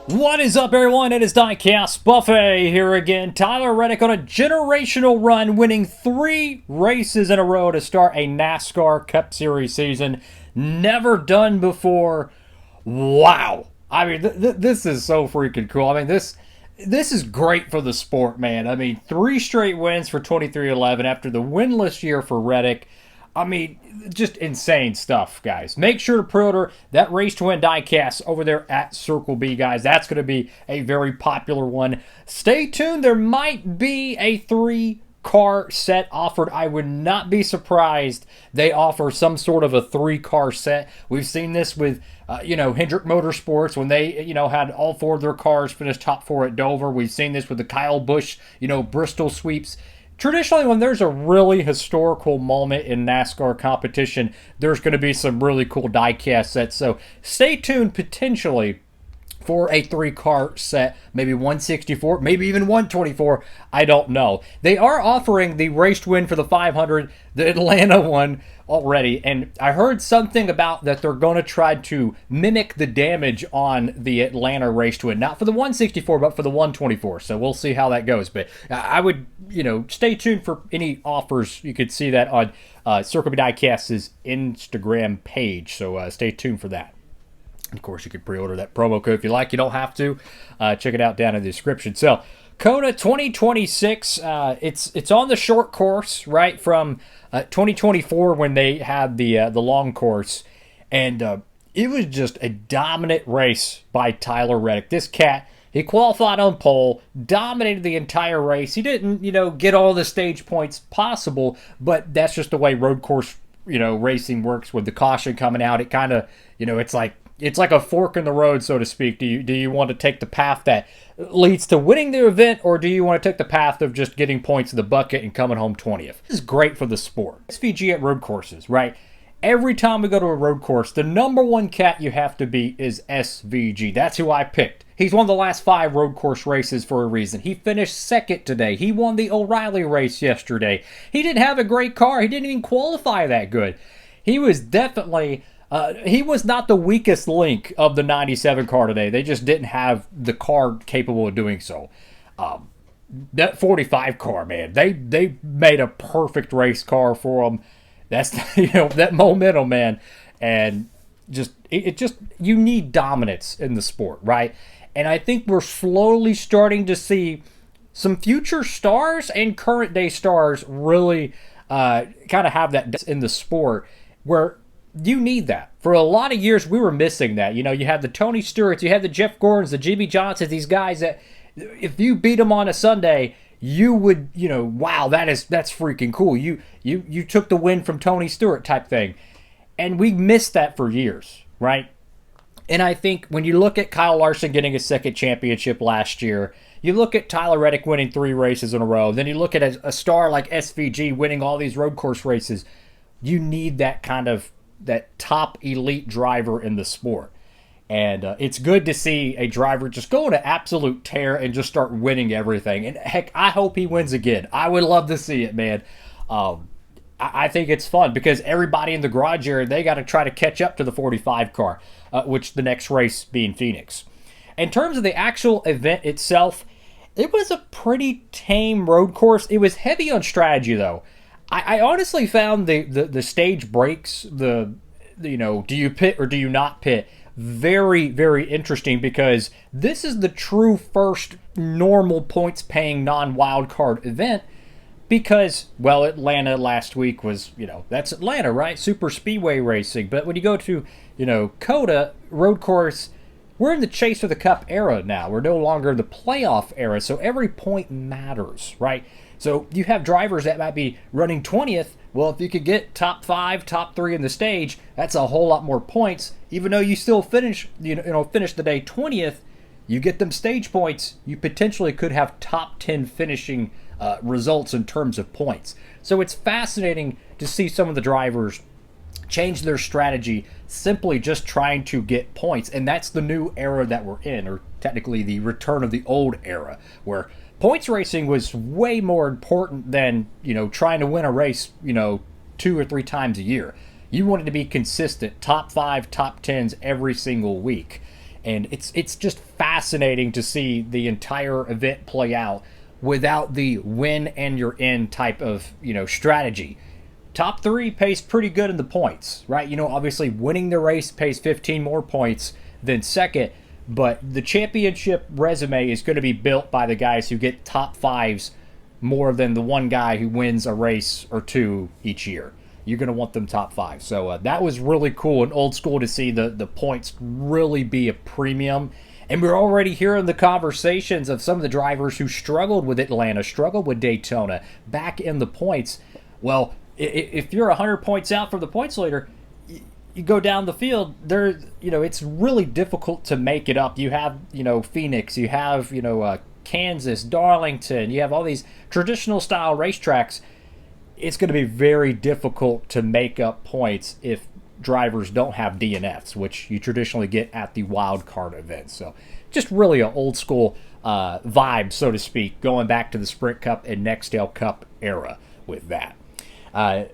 What is up, everyone? It is Diecastbuffet here again. Tyler Reddick on a generational run, winning 3 races in a row to start a NASCAR Cup Series season. Never done before. Wow. I mean, this is so freaking cool. I mean, this is great for the sport, man. I mean, 3 straight wins for 23-11 after the winless year for Reddick. I mean, just insane stuff, guys. Make sure to pre-order that Race to Win diecast over there at Circle B, guys. That's going to be a very popular one. Stay tuned. There might be a 3-car set offered. I would not be surprised they offer some sort of a 3-car set. We've seen this with, Hendrick Motorsports when they, had all 4 of their cars finish top 4 at Dover. We've seen this with the Kyle Busch, Bristol sweeps. Traditionally, when there's a really historical moment in NASCAR competition, there's going to be some really cool diecast sets. So stay tuned potentially for a 3-car set, maybe 164, maybe even 124. I don't know. They are offering the race to win for the 500, the Atlanta one already, and I heard something about that they're going to try to mimic the damage on the Atlanta race to win, not for the 164, but for the 124. So we'll see how that goes. But I would, stay tuned for any offers. You could see that on Circle B Diecast's Instagram page. So stay tuned for that. Of course, you can pre-order that promo code if you like. You don't have to. Check it out down in the description. So, Cota 2026, it's on the short course, right, from 2024 when they had the long course. And it was just a dominant race by Tyler Reddick. This cat, he qualified on pole, dominated the entire race. He didn't, get all the stage points possible, but that's just the way road course, racing works with the caution coming out. It kind of, it's like a fork in the road, so to speak. Do you want to take the path that leads to winning the event, or do you want to take the path of just getting points in the bucket and coming home 20th? This is great for the sport. SVG at road courses, right? Every time we go to a road course, the number 1 cat you have to beat is SVG. That's who I picked. He's won the last 5 road course races for a reason. He finished 2nd today. He won the O'Reilly race yesterday. He didn't have a great car. He didn't even qualify that good. He was definitely... he was not the weakest link of the 97 car today. They just didn't have the car capable of doing so. That 45 car, man, they made a perfect race car for him. That's that momentum, man, and it just you need dominance in the sport, right? And I think we're slowly starting to see some future stars and current day stars really kind of have that in the sport where. You need that. For a lot of years, we were missing that. You had the Tony Stewarts, you had the Jeff Gordons, the Jimmy Johnsons, these guys that if you beat them on a Sunday, you would, wow, that's freaking cool. You took the win from Tony Stewart type thing. And we missed that for years, right? And I think when you look at Kyle Larson getting a 2nd championship last year, you look at Tyler Reddick winning 3 races in a row, then you look at a star like SVG winning all these road course races, you need that kind of that top elite driver in the sport. And it's good to see a driver just go on an absolute tear and just start winning everything. And heck, I hope he wins again. I would love to see it, man. I think it's fun because everybody in the garage area, they got to try to catch up to the 45 car, which the next race being Phoenix. In terms of the actual event itself, it was a pretty tame road course. It was heavy on strategy, though. I honestly found the stage breaks, do you pit or do you not pit, very, very interesting because this is the true first normal points-paying non-wildcard event because, well, Atlanta last week was, that's Atlanta, right? Super speedway racing. But when you go to, Cota road course, we're in the chase for the cup era now. We're no longer the playoff era, so every point matters, right? So you have drivers that might be running 20th. Well, if you could get top 5, top 3 in the stage, that's a whole lot more points. Even though you still finish the day 20th, you get them stage points. You potentially could have top 10 finishing results in terms of points. So it's fascinating to see some of the drivers change their strategy simply just trying to get points. And that's the new era that we're in, or technically the return of the old era, where points racing was way more important than, trying to win a race, 2 or 3 times a year. You wanted to be consistent, top 5, top 10s every single week. And it's just fascinating to see the entire event play out without the win and you're in type of, strategy. Top three pays pretty good in the points, right? Obviously winning the race pays 15 more points than second, but the championship resume is going to be built by the guys who get top fives more than the one guy who wins a race or two each year. You're going to want them top five. So that was really cool and old school to see the points really be a premium. And we're already hearing the conversations of some of the drivers who struggled with Atlanta, struggled with Daytona, back in the points. Well, if you're 100 points out from the points leader, you go down the field, it's really difficult to make it up. You have, Phoenix, you have, Kansas, Darlington, you have all these traditional style racetracks. It's going to be very difficult to make up points if drivers don't have DNFs, which you traditionally get at the wild card events. So just really an old school vibe, so to speak, going back to the Sprint Cup and Nextel Cup era with that.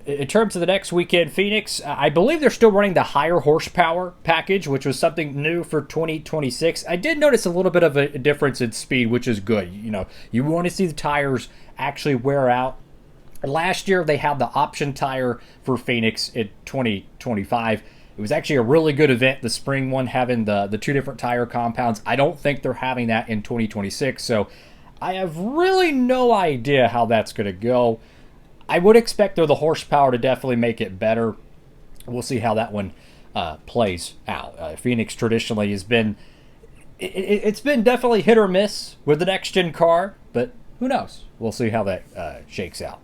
In terms of the next weekend, Phoenix, I believe they're still running the higher horsepower package, which was something new for 2026. I did notice a little bit of a difference in speed, which is good. You want to see the tires actually wear out. Last year, they had the option tire for Phoenix in 2025. It was actually a really good event, the spring one, having the two different tire compounds. I don't think they're having that in 2026, so I have really no idea how that's going to go. I would expect, though, the horsepower to definitely make it better. We'll see how that one plays out. Phoenix traditionally has been, it's been definitely hit or miss with the next-gen car, but who knows? We'll see how that shakes out.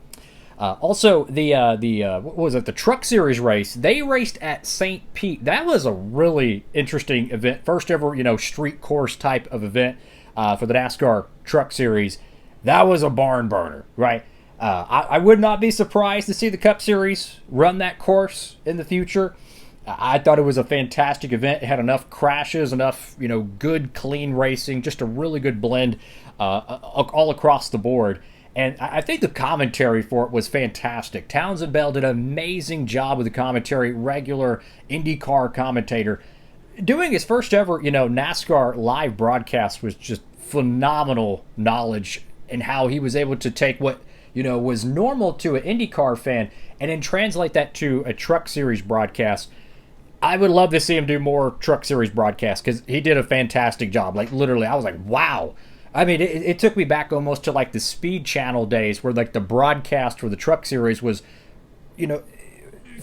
Also, what was it? The Truck Series race. They raced at St. Pete. That was a really interesting event. First ever, street course type of event for the NASCAR Truck Series. That was a barn burner, right? I would not be surprised to see the Cup Series run that course in the future. I thought it was a fantastic event. It had enough crashes, enough, good, clean racing, just a really good blend all across the board. And I think the commentary for it was fantastic. Townsend Bell did an amazing job with the commentary, regular IndyCar commentator. Doing his first ever, NASCAR live broadcast was just phenomenal knowledge, and how he was able to take what, was normal to an IndyCar fan and then translate that to a Truck Series broadcast. I would love to see him do more Truck Series broadcasts because he did a fantastic job. Like, literally, I was like, wow. I mean, it took me back almost to like the Speed Channel days where like the broadcast for the Truck Series was,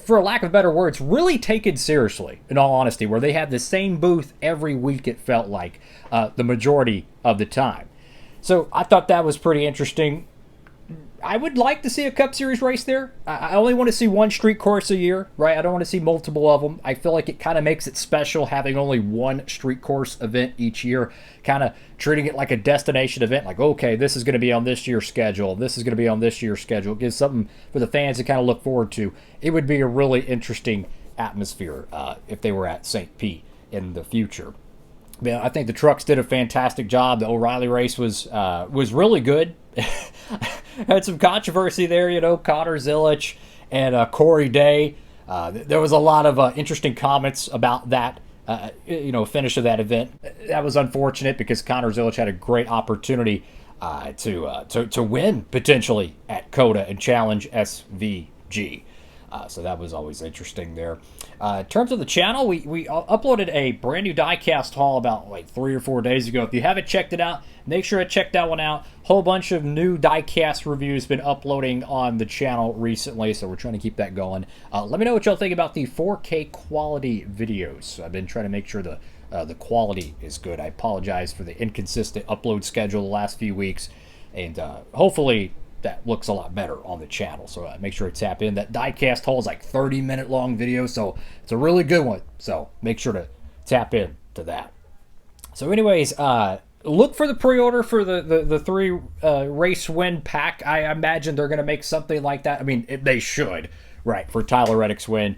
for a lack of better words, really taken seriously, in all honesty, where they had the same booth every week, it felt like, the majority of the time. So I thought that was pretty interesting. I would like to see a Cup Series race there. I only want to see one street course a year, right? I don't want to see multiple of them. I feel like it kind of makes it special having only one street course event each year, kind of treating it like a destination event, like, okay, this is going to be on this year's schedule. This is going to be on this year's schedule. It gives something for the fans to kind of look forward to. It would be a really interesting atmosphere if they were at St. Pete in the future. Yeah, I think the trucks did a fantastic job. The O'Reilly race was really good. Had some controversy there, Connor Zilic and Corey Day. There was a lot of interesting comments about that, finish of that event. That was unfortunate because Connor Zilic had a great opportunity to win potentially at Cota and challenge SVG. So that was always interesting there. In terms of the channel, we uploaded a brand new diecast haul about like 3 or 4 days ago. If you haven't checked it out, make sure to check that one out. Whole bunch of new diecast reviews been uploading on the channel recently, so we're trying to keep that going. Let me know what y'all think about the 4K quality videos. I've been trying to make sure the quality is good. I apologize for the inconsistent upload schedule the last few weeks, and hopefully that looks a lot better on the channel, so make sure to tap in. That diecast haul is like 30-minute long video, so it's a really good one, so make sure to tap in to that. So anyways, look for the pre-order for the 3 race win pack. I imagine they're going to make something like that. I mean, they should, right, for Tyler Reddick's win.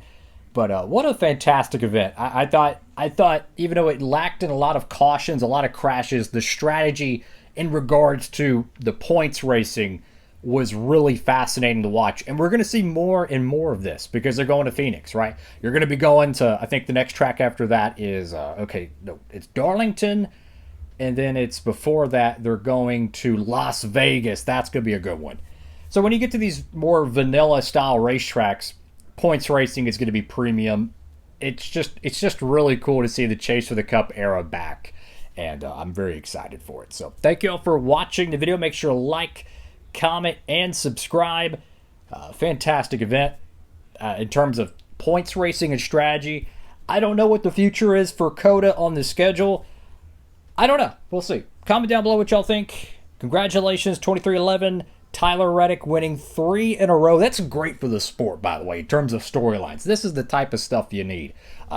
But what a fantastic event. I thought, even though it lacked in a lot of cautions, a lot of crashes, the strategy in regards to the points racing was really fascinating to watch. And we're going to see more and more of this because they're going to Phoenix, right? You're going to be going to, I think the next track after that is, it's Darlington. And then it's before that, they're going to Las Vegas. That's going to be a good one. So when you get to these more vanilla style racetracks, points racing is going to be premium. It's just really cool to see the Chase for the Cup era back. And I'm very excited for it. So thank you all for watching the video. Make sure to like, comment, and subscribe. Fantastic event in terms of points racing and strategy. I don't know what the future is for Cota on the schedule. I don't know. We'll see. Comment down below what y'all think. Congratulations, 23-11. Tyler Reddick winning 3 in a row. That's great for the sport, by the way, in terms of storylines. This is the type of stuff you need.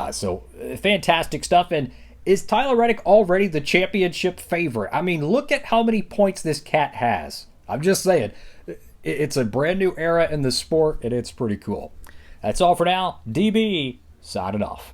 So fantastic stuff. And is Tyler Reddick already the championship favorite? I mean, look at how many points this cat has. I'm just saying. It's a brand new era in the sport, and it's pretty cool. That's all for now. DB, signing off.